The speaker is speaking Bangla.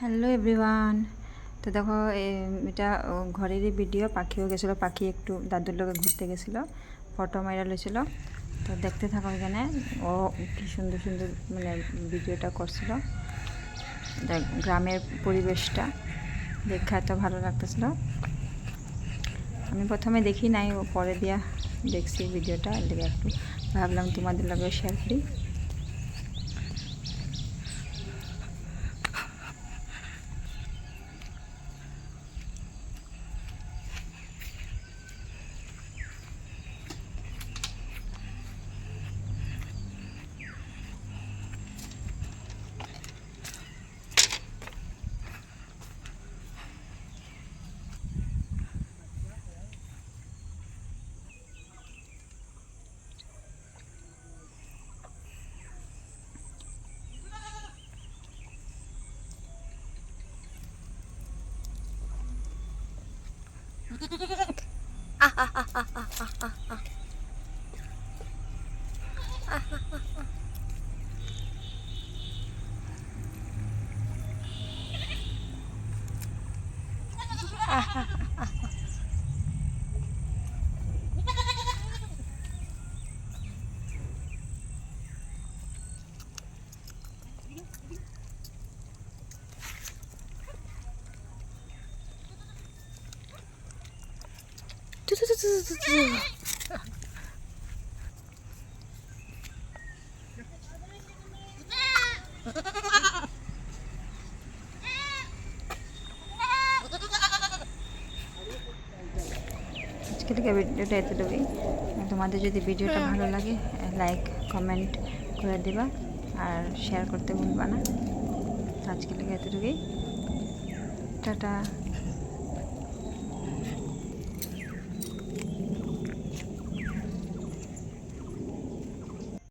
Hello everyone. তো দেখো এটা ঘরেরই ভিডিও। পাখিও গেছিলো, পাখি একটু দাদুর লোকে ঘুরতে গেছিলো, ফটো মাইরা লইছিল। তো দেখতে থাকো, এখানে ও কি সুন্দর সুন্দর মানে ভিডিওটা করছিল। গ্রামের পরিবেশটা দেখে এত ভালো লাগতেছিল। আমি প্রথমে দেখি নাই, ও পরে দিয়া দেখছি ভিডিওটা, এর একটু ভাবলাম তোমাদের লগেও শেয়ার করি। আজকের ভিডিওটা এতটুকুই। তোমাদের যদি ভিডিওটা ভালো লাগে লাইক কমেন্ট করে দিবা আর শেয়ার করতে ভুলবা না। আজকের এতটুকুই, টাটা।